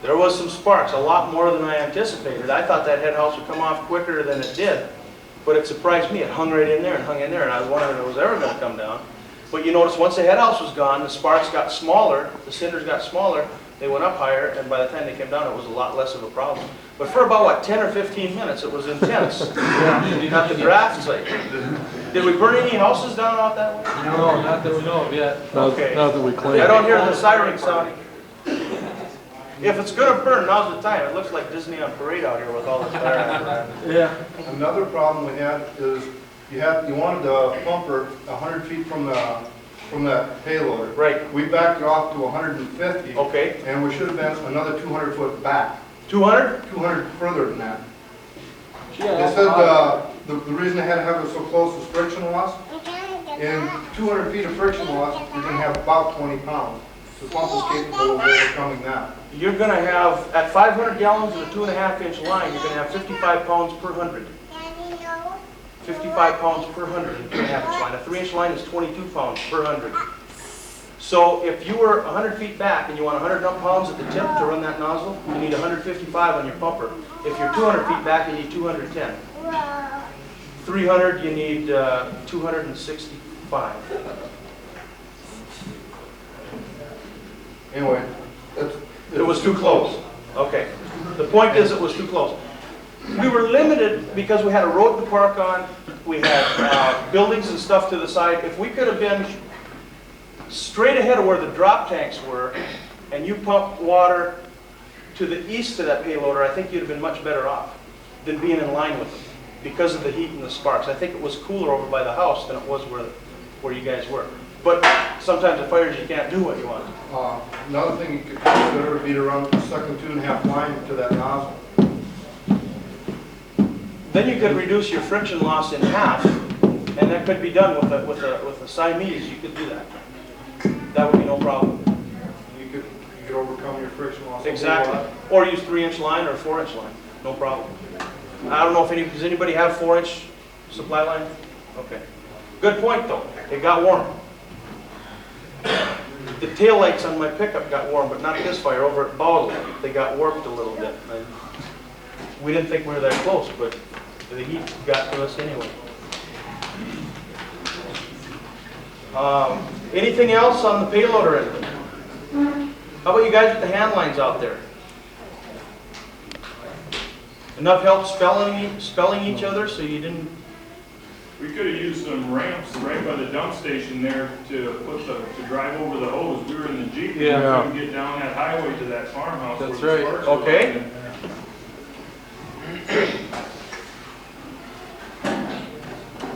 There was some sparks, a lot more than I anticipated. I thought that head house would come off quicker than it did, but it surprised me. It hung right in there and hung in there, and I was wondering if it was ever going to come down. But you notice once the head house was gone, the sparks got smaller, the cinders got smaller, they went up higher, and by the time they came down, it was a lot less of a problem. But for about, what, 10 or 15 minutes, it was intense at the draft site. Did we burn any houses down out that way? No, not that we know of yet. Okay. Not that we cleaned. I don't hear the siren sounding. If it's going to burn, now's the time. It looks like Disney on parade out here with all this fire apparatus. Yeah. Another problem we had is you wanted the pumper 100 feet from that payloader. Right. We backed it off to 150. Okay. And we should have been another 200 foot back. 200? 200 further than that. She They had said awful hot. the reason they had to have it so close was friction loss. In 200 feet of friction loss, you're going to have about 20 pounds. The pump is capable of overcoming that. You're going to have, at 500 gallons and a 2.5-inch line, you're going to have 55 pounds per 100. 55 pounds per 100 in 2.5-inch line. A 3-inch line is 22 pounds per 100. So if you were 100 feet back and you want 100 pounds at the tip to run that nozzle, you need 155 on your pumper. If you're 200 feet back, you need 210. 300, you need 265. Anyway, It was too close. Okay. The point is, it was too close. We were limited because we had a road to park on, we had buildings and stuff to the side. If we could have been straight ahead of where the drop tanks were, and you pumped water to the east of that payloader, I think you'd have been much better off than being in line with them because of the heat and the sparks. I think it was cooler over by the house than it was where you guys were. But sometimes the fires, you can't do what you want. another thing you could consider would be to run the second 2.5 line to that nozzle. Then you could reduce your friction loss in half, and that could be done with a Siamese. You could do that. That would be no problem. You could overcome your friction loss. Exactly. Or use 3-inch line or 4-inch line. No problem. I don't know if does anybody have 4-inch supply line? Okay. Good point though. It got warm. The taillights on my pickup got warm, but not this fire. Over at Bowdle, they got warped a little bit. We didn't think we were that close, but the heat got to us anyway. Anything else on the payloader end of it? How about you guys with the hand lines out there? Enough help spelling each other so you didn't We could have used some ramps right by the dump station there to drive over the hose. We were in the Jeep. Yeah. We couldn't get down that highway to that farmhouse. That's where the right. sparks were Okay. flying.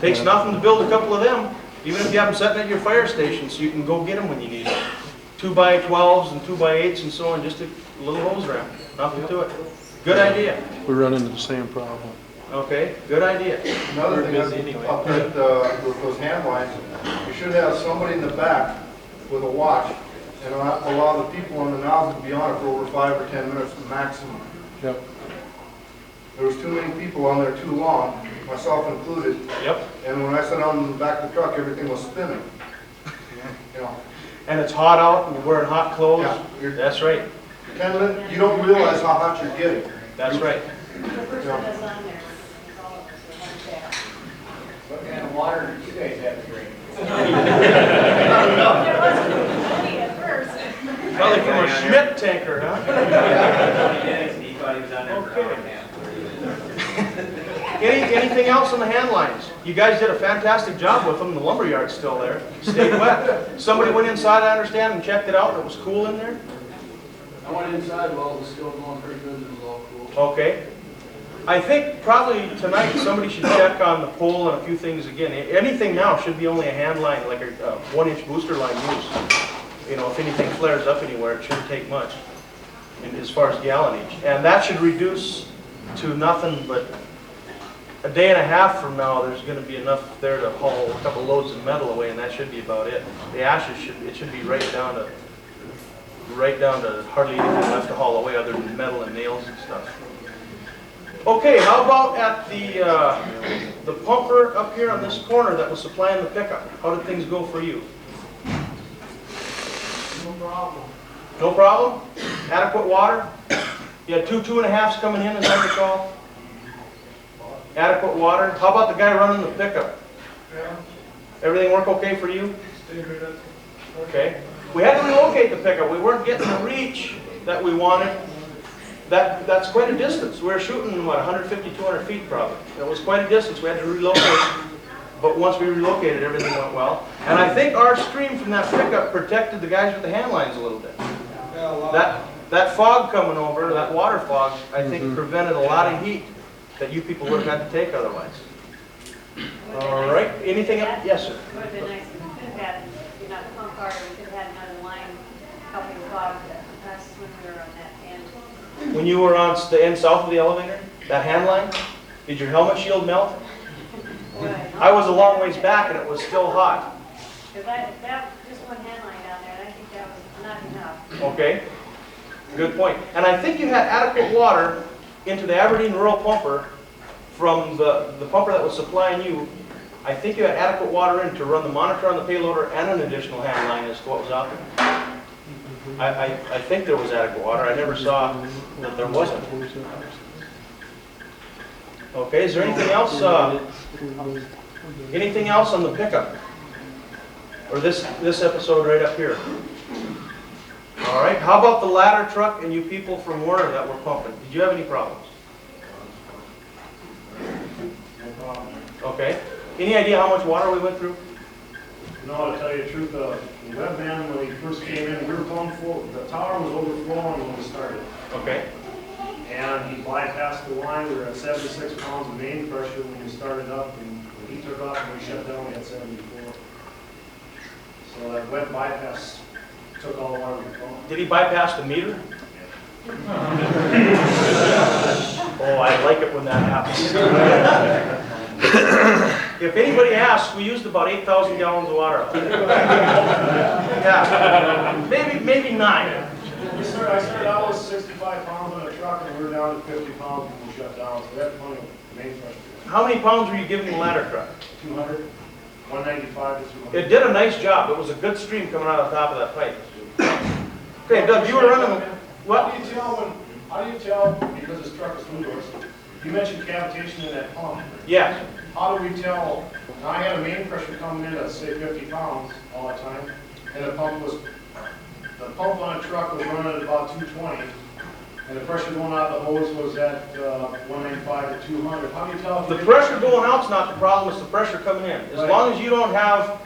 Takes nothing to build a couple of them, even if you have them sitting at your fire station, so you can go get them when you need them. 2x12s and 2x8s and so on, just a little hose ramp, nothing to it. Good idea. We run into the same problem. Okay, good idea. Another thing, up at, with those hand lines, you should have somebody in the back with a watch and allow the people on the nozzle to be on it for over 5 or 10 minutes maximum. Yep. There was too many people on there too long, myself included, Yep. and when I sat on the back of the truck, everything was spinning. You know, And it's hot out, and you're wearing hot clothes. Yeah, you're- That's right, 10 minutes, you don't realize how hot you're getting. that's right. What kind of water did you guys have to drink? Probably from a Schmidt tanker, huh? He thought he was on there for hour and a half. Anything else on the hand lines? You guys did a fantastic job with them. The lumberyard's still there. Stayed wet. Somebody went inside, I understand, and checked it out, and it was cool in there? I went inside while it was still going pretty good, it was all cool. Okay. I think probably tonight somebody should check on the pole and a few things again. Anything now should be only a hand line, like a 1-inch booster line use. You know, if anything flares up anywhere, it shouldn't take much as far as gallonage. And that should reduce to nothing but a day and a half from now, there's going to be enough there to haul a couple loads of metal away, and that should be about it. The ashes should be right down to hardly anything left to haul away other than metal and nails and stuff. Okay, how about at the pumper up here on this corner that was supplying the pickup? How did things go for you? No problem. No problem? Adequate water? You had 2.5s coming in, as I recall? Adequate water? How about the guy running the pickup? Yeah. Everything work okay for you? Stay right up. Okay. We had to relocate the pickup. We weren't getting the reach that we wanted. That's quite a distance. We were shooting, what, 150, 200 feet probably. It was quite a distance. We had to relocate. But once we relocated, everything went well. And I think our stream from that pickup protected the guys with the hand lines a little bit. That fog coming over, that water fog, I think prevented a lot of heat that you people would have had to take otherwise. All right. Anything else? Yes, sir. It would have been nice if we could have had, you know, the pump car, we could have had another line helping fog us when we were on that end. When you were on the end south of the elevator, that hand line, did your helmet shield melt? I was a long ways back and it was still hot. Because that just one hand line down there, and I think that was not enough. Okay, good point. And I think you had adequate water into the Aberdeen rural pumper from the pumper that was supplying you. I think you had adequate water in to run the monitor on the payloader and an additional hand line as to what was out there. I think there was adequate water. I never saw that there wasn't. Okay, is there anything else? Anything else on the pickup? Or this episode right up here? All right, how about the ladder truck and you people from Warner that were pumping? Did you have any problems? No problem. Okay. Any idea how much water we went through? No, to tell you the truth, the wetman, when he first came in, we were plumb full. The tower was overflowing when we started. Okay. And he bypassed the line. We were at 76 pounds of main pressure when we started up. And when he took off and we shut down, we had 74. So that wet bypass took all the water to the pump. Did he bypass the meter? Oh, I like it when that happens. If anybody asks, we used about 8,000 gallons of water. Yeah, maybe 9. I started out with 65 pounds on a truck and we were down to 50 pounds when we shut down. So we had plenty of main pressure. How many pounds were you giving the ladder truck? 200, 195 to 200. It did a nice job. It was a good stream coming out of the top of that pipe. Okay, Doug, you were running the, what? How do you tell, because this truck is two-doors, you mentioned cavitation in that pump. Yes. How do we tell, now I had a main pressure coming in at say 50 pounds all the time, and the pump on a truck was running at about 220, And the pressure going out of the hose was at 195 to 200. How do you tell if The pressure going out's not the problem, it's the pressure coming in. As long as you don't have,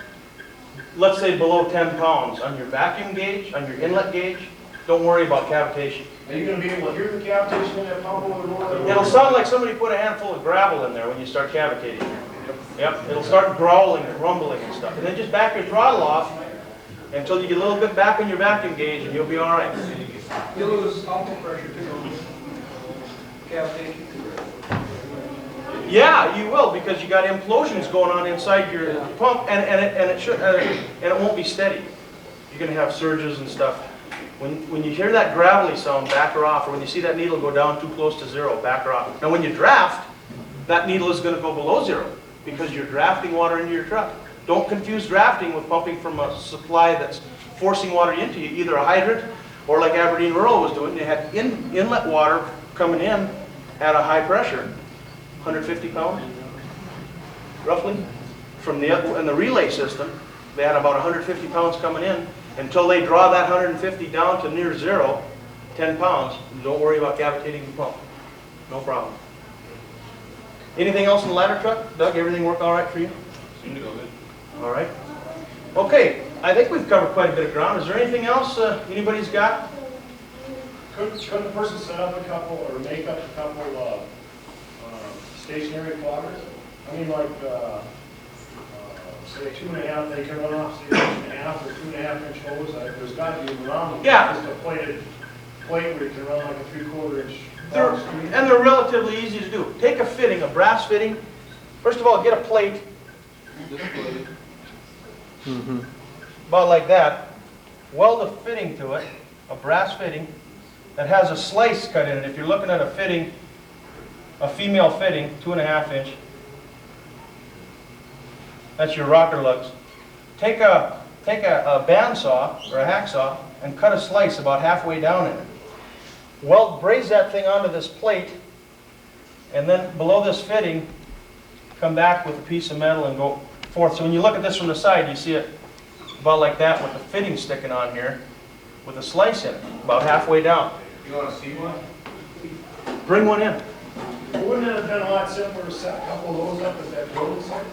let's say, below 10 pounds on your vacuum gauge, on your inlet gauge, don't worry about cavitation. Are you going to be able to hear the cavitation in that pump over the roller? It'll sound like somebody put a handful of gravel in there when you start cavitating. Yep, it'll start growling and rumbling and stuff. And then just back your throttle off until you get a little bit back on your vacuum gauge and you'll be all right. You lose output pressure too. Cavitation. Yeah, you will, because you got implosions going on inside your pump, and it won't be steady. You're going to have surges and stuff. When you hear that gravelly sound, back her off, or when you see that needle go down too close to zero, back her off. Now when you draft, that needle is going to go below zero, because you're drafting water into your truck. Don't confuse drafting with pumping from a supply that's forcing water into you, either a hydrant, or like Aberdeen Rural was doing, they had inlet water coming in at a high pressure, 150 pounds, roughly. From in the relay system, they had about 150 pounds coming in. Until they draw that 150 down to near zero, 10 pounds, don't worry about cavitating the pump. No problem. Anything else in the ladder truck? Doug, everything work all right for you? Seemed to go good. All right. Okay, I think we've covered quite a bit of ground. Is there anything else anybody's got? Could the person set up a couple or make up a couple stationary cloggers? I mean, like, say 2.5, they can run off, say 1.5 or 2.5 inch hose. There's got to be around. Yeah. Just a plated plate where you can run like a 3/4 inch. And they're relatively easy to do. Take a fitting, a brass fitting. First of all, get a plate. About like that. Weld a fitting to it, a brass fitting, that has a slice cut in it. If you're looking at a fitting, a female fitting, 2.5 inch, that's your rocker lugs. Take a bandsaw or a hacksaw and cut a slice about halfway down in it. Braze that thing onto this plate, and then below this fitting, come back with a piece of metal and go forth. So when you look at this from the side, you see it about like that with the fitting sticking on here, with a slice in it, about halfway down. You want to see one? Bring one in. Wouldn't it have been a lot simpler to set a couple of those up at that building site?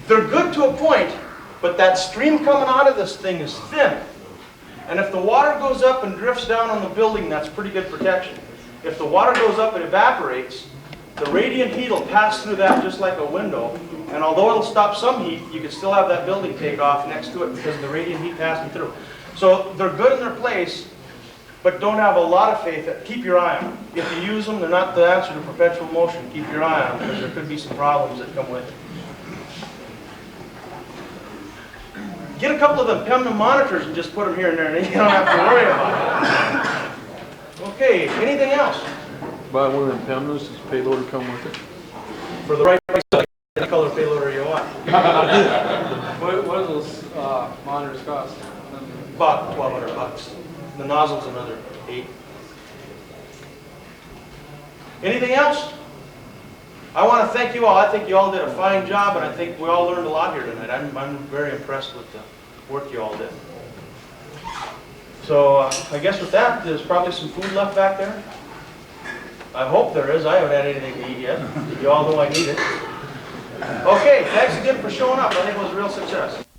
They're good to a point, but that stream coming out of this thing is thin. And if the water goes up and drifts down on the building, that's pretty good protection. If the water goes up and evaporates, the radiant heat will pass through that just like a window. And although it'll stop some heat, you can still have that building take off next to it because of the radiant heat passing through. So they're good in their place, but don't have a lot of faith. Keep your eye on them. If you use them, they're not the answer to perpetual motion. Keep your eye on them because there could be some problems that come with it. Get a couple of them Pemna monitors and just put them here and there, and you don't have to worry about it. Okay, anything else? Buy one of them Pemnas, does the payloader come with it? For the right price, any color payloader you want. What do those monitors cost? About $1,200. The nozzle's another $8. Anything else? I want to thank you all. I think you all did a fine job, and I think we all learned a lot here tonight. I'm very impressed with the work you all did. So I guess with that, there's probably some food left back there. I hope there is. I haven't had anything to eat yet. You all know I need it. Okay, thanks again for showing up. I think it was a real success.